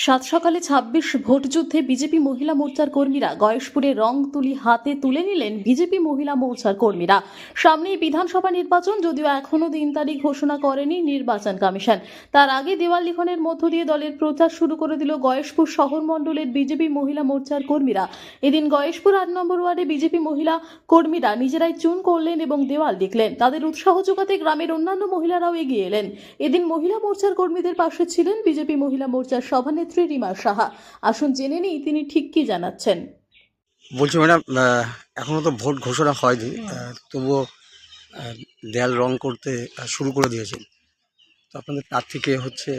সাত সকালে ২৬ ভোটযুদ্ধে বিজেপি মহিলা মোর্চার কর্মীরা গয়েশপুরে রং তুলি হাতে তুলে নিলেন বিজেপি মহিলা মোর্চার কর্মীরা। সামনেই বিধানসভা নির্বাচন, যদিও এখনো দিন তারিখ ঘোষণা করেনি নির্বাচন কমিশন। তার আগে দেওয়াল লিখনের মধ্য দিয়ে দলের প্রচার শুরু করে দিল গয়েশপুর শহর মণ্ডলের বিজেপি মহিলা মোর্চার কর্মীরা। এদিন গয়েশপুর ৮ নম্বর ওয়ার্ডে বিজেপি মহিলা কর্মীরা নিজেরাই চুন করলেন এবং দেওয়াল লিখলেন। তাদের উৎসাহ যোগাতে গ্রামের অন্যান্য মহিলারাও এগিয়ে এলেন। এদিন মহিলা মোর্চার কর্মীদের পাশে ছিলেন বিজেপি মহিলা মোর্চার সভানেত্রী রিমা সাহা। আসুন জেনে নিই তিনি ঠিক কি জানাচ্ছেন। বলছি ম্যাডাম, এখনো তো ভোট ঘোষণা হয়নি, তবুও দেয়াল রং করতে শুরু করে দিয়েছেন। তো আপনাদের প্রার্থী কে হচ্ছে?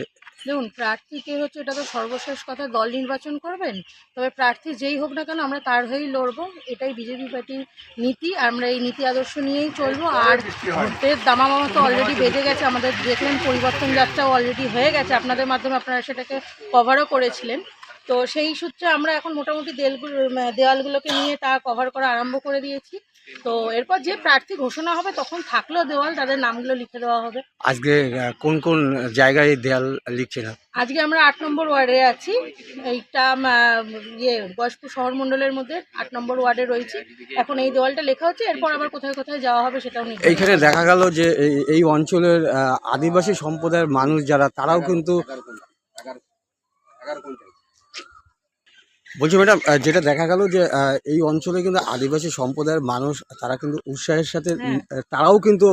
দেখুন, প্রার্থী কে হচ্ছে এটা তো সর্বশেষ কথা, দল নির্বাচন করবেন। তবে প্রার্থী যেই হোক না কেন আমরা তার হয়েই লড়বো, এটাই বিজেপি পার্টির নীতি। আমরা এই নীতি আদর্শ নিয়েই চলবো। আর ভোটের দামামা তো অলরেডি বেজে গেছে, আমাদের দেখলেন পরিবর্তন যাত্রাও অলরেডি হয়ে গেছে, আপনাদের মাধ্যমে আপনারা সেটাকে কভারও করেছিলেন। তো সেই সূত্রে আমরা এখন মোটামুটি দেওয়ালগুলোকে নিয়ে তা কভার করা আরম্ভ করে দিয়েছি। তো এরপর যে প্রার্থী ঘোষণা হবে তখন থাকলেও দেওয়াল, তাদের নামগুলো লিখে দেওয়া হবে। আজকে কোন কোন জায়গায় দেয়াল লিখছেন? আজকে আমরা ৮ নম্বর ওয়ার্ডে আছি। এইটা গয়েশপুর শহর মণ্ডলের মধ্যে ৮ নম্বর ওয়ার্ডে রয়েছে। এখন এই দেওয়ালটা লেখা হচ্ছে, এরপর আবার কোথায় কোথায় যাওয়া হবে সেটাও নিয়ে। এইখানে দেখা গেল যে এই অঞ্চলের আদিবাসী সম্প্রদায়ের মানুষ যারা, তারাও কিন্তু বলছি ম্যাডাম, যেটা দেখা গেল যে এই অঞ্চলে কিন্তু আদিবাসী সম্প্রদায়ের মানুষ, তারা কিন্তু উৎসাহের সাথে তারাও কিন্তু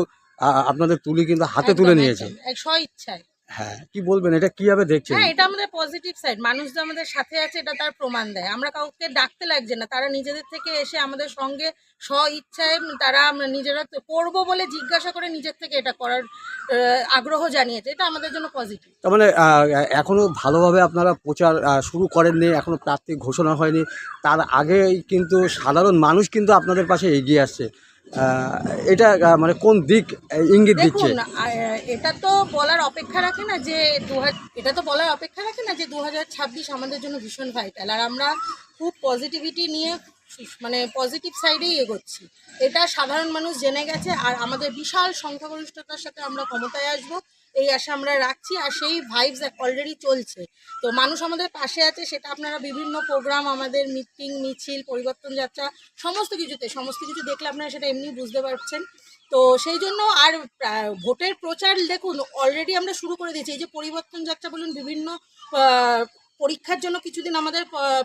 আপনাদের তুলি কিন্তু হাতে তুলে নিয়েছে স্বইচ্ছায়। হ্যাঁ, কি বলবেন, এটা কিভাবে দেখছেন? হ্যাঁ, এটা আমাদের পজিটিভ সাইড। মানুষ যে আমাদের সাথে আছে এটা তার প্রমাণ দেয়। আমরা কাউকে ডাকতে লাগছে না, তারা নিজেদের থেকে এসে আমাদের সঙ্গে স্বইচ্ছায় তারা নিজেরা করবো বলে জিজ্ঞাসা করে নিজের থেকে এটা করার আগ্রহ জানিয়েছে। এটা আমাদের জন্য পজিটিভ। তার মানে এখনো ভালোভাবে আপনারা প্রচার শুরু করেননি, এখনো প্রার্থী ঘোষণা হয়নি, তার আগেই কিন্তু সাধারণ মানুষ কিন্তু আপনাদের পাশে এগিয়ে আসছে। এটা মানে কোন দিক ইঙ্গিত দিচ্ছে? দেখুন, এটা তো বলার অপেক্ষা রাখে না যে এটা তো বলার অপেক্ষা রাখে না যে 2026 আমাদের জন্য ভীষণ ভাইটাল। আর আমরা খুব পজিটিভিটি নিয়ে মানে পজিটিভ সাইডেই এগোচ্ছি। এটা সাধারণ মানুষ জেনে গেছে। আর আমাদের বিশাল সংখ্যাগরিষ্ঠতার সাথে আমরা ক্ষমতায় আসব, এই আশা আমরা রাখছি। আর সেই ভাইবস অলরেডি চলছে। তো মানুষ আমাদের পাশে আছে, সেটা আপনারা বিভিন্ন প্রোগ্রাম, আমাদের মিটিং, মিছিল, পরিবর্তন যাত্রা, সমস্ত কিছু দেখলে আপনারা সেটা এমনি বুঝতে পারছেন। তো সেই জন্য আর ভোটের প্রচার দেখুন অলরেডি আমরা শুরু করে দিয়েছি। এই যে পরিবর্তন যাত্রা বলুন, বিভিন্ন পরীক্ষার জন্য কিছুদিন আমাদের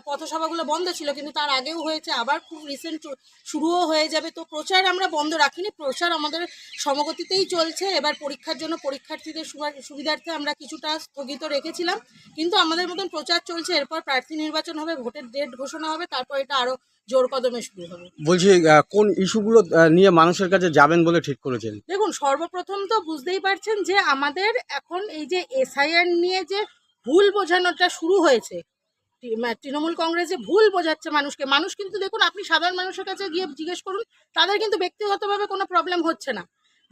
পথসভাগুলো বন্ধ ছিল, কিন্তু তার আগেও হয়েছে, আবার খুব রিসেন্ট শুরুও হয়ে যাবে। তো প্রচার আমরা বন্ধ রাখিনি, প্রচার আমাদের সমগতিতেই চলছে। এবার পরীক্ষার জন্য পরীক্ষার্থীদের সুবিধার্থে আমরা কিছুটা স্থগিত রেখেছিলাম, কিন্তু আমাদের মতন প্রচার চলছে। এরপর প্রার্থী নির্বাচন হবে, ভোটের ডেট ঘোষণা হবে, তারপর এটা আরও জোর কদমে শুরু হবে। বলছি কোন ইস্যুগুলো নিয়ে মানুষের কাছে যাবেন বলে ঠিক করেছেন? দেখুন, সর্বপ্রথম তো বুঝতেই পারছেন যে আমাদের এখন এই যে এসআইআর নিয়ে যে ভুল বোঝানোটা শুরু হয়েছে, তৃণমূল কংগ্রেসে ভুল বোঝাচ্ছে মানুষকে। মানুষ কিন্তু দেখুন, আপনি সাধারণ মানুষের কাছে গিয়ে জিজ্ঞেস করুন, তাদের কিন্তু ব্যক্তিগতভাবে কোনো প্রবলেম হচ্ছে না।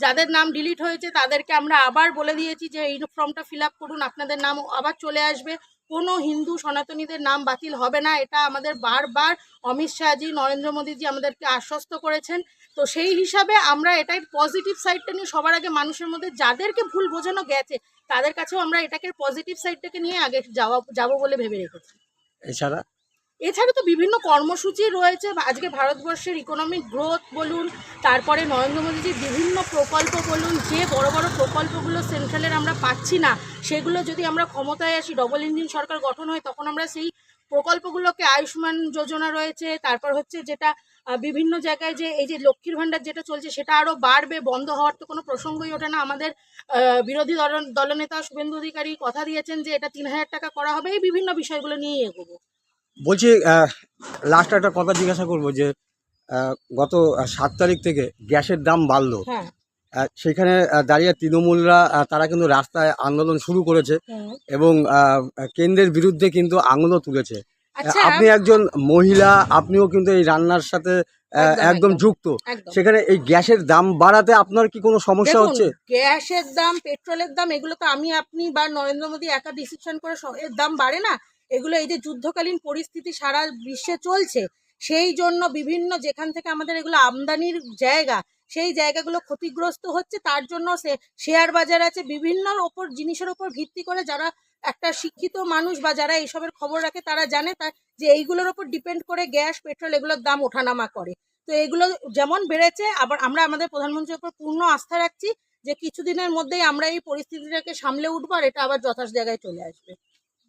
যাদের নাম ডিলিট হয়েছে তাদেরকে আমরা আবার বলে দিয়েছি যে এই ফর্মটা ফিল আপ করুন, আপনাদের নাম আবার চলে আসবে। কোনো হিন্দু সনাতনীদের নাম বাতিল হবে না, এটা আমাদের বারবার অমিত শাহজি, নরেন্দ্র মোদীজি আমাদেরকে আশ্বস্ত করেছেন। তো সেই হিসাবে আমরা এটাই পজিটিভ সাইডটা নিয়ে সবার আগে মানুষের মধ্যে যাদেরকে ভুল বোঝানো গেছে তাদের কাছেও আমরা এটাকে পজিটিভ সাইডটাকে নিয়ে আগে যাবো বলে ভেবে রেখেছি। এছাড়া তো বিভিন্ন কর্মসূচি রয়েছে। আজকে ভারতবর্ষের ইকোনমিক গ্রোথ বলুন, তারপরে নরেন্দ্র মোদীজির বিভিন্ন প্রকল্প বলুন, যে বড় বড় প্রকল্পগুলো সেন্ট্রালের আমরা পাচ্ছি না, সেগুলো যদি আমরা ক্ষমতায় আসি, ডবল ইঞ্জিন সরকার গঠন হয়, তখন আমরা সেই প্রকল্পগুলোকে, আয়ুষ্মান যোজনা রয়েছে, তারপর হচ্ছে যেটা বিভিন্ন জায়গায় যে এই যে লক্ষ্মীর ভাণ্ডার যেটা চলছে সেটা আরও বাড়বে, বন্ধ হওয়ার তো কোনো প্রসঙ্গই ওঠে না। আমাদের বিরোধী দলনেতা শুভেন্দু অধিকারী কথা দিয়েছেন যে এটা ৩,০০০ টাকা করা হবে। এই বিভিন্ন বিষয়গুলো নিয়েই এগোবো। বলছি লাস্ট একটা কথা জিজ্ঞাসা করবো যে গত 7 তারিখ থেকে গ্যাসের দাম বাড়লো। হ্যাঁ, সেখানে দাঁড়িয়ে তৃণমূলরা তারা কিন্তু রাস্তায় আন্দোলন শুরু করেছে এবং কেন্দ্রের বিরুদ্ধে কিন্তু আঙুলও তুলেছে। আচ্ছা, আপনি একজন মহিলা, আপনিও কিন্তু এই রান্নার সাথে একদম যুক্ত। সেখানে এই গ্যাসের দাম বাড়াতে আপনার কি কোনো সমস্যা হচ্ছে? গ্যাসের দাম, পেট্রোলের দাম, এগুলো তো আমি, আপনি বা নরেন্দ্র মোদী একা ডিসিশন করে এর দাম বাড়ে না। এগুলো এই যে যুদ্ধকালীন পরিস্থিতি সারা বিশ্বে চলছে, সেই জন্য বিভিন্ন যেখান থেকে আমাদের এগুলো আমদানির জায়গা, সেই জায়গাগুলো ক্ষতিগ্রস্ত হচ্ছে। তার জন্য শেয়ার বাজার আছে, বিভিন্ন জিনিসের ওপর ভিত্তি করে যারা একটা শিক্ষিত মানুষ বা যারা এইসবের খবর রাখে তারা জানে যে এইগুলোর ওপর ডিপেন্ড করে গ্যাস পেট্রোল এগুলোর দাম ওঠানামা করে। তো এগুলো যেমন বেড়েছে, আবার আমরা আমাদের প্রধানমন্ত্রীর উপর পূর্ণ আস্থা রাখছি যে কিছুদিনের মধ্যেই আমরা এই পরিস্থিতিটাকে সামলে উঠবো আর এটা আবার যথার্থ জায়গায় চলে আসবে।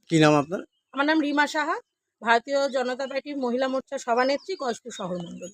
কি নাম আপনার? আমার নাম রিমা সাহা, ভারতীয় জনতা পার্টির মহিলা মোর্চার সভানেত্রী, কয়েশপুর শহর মণ্ডল।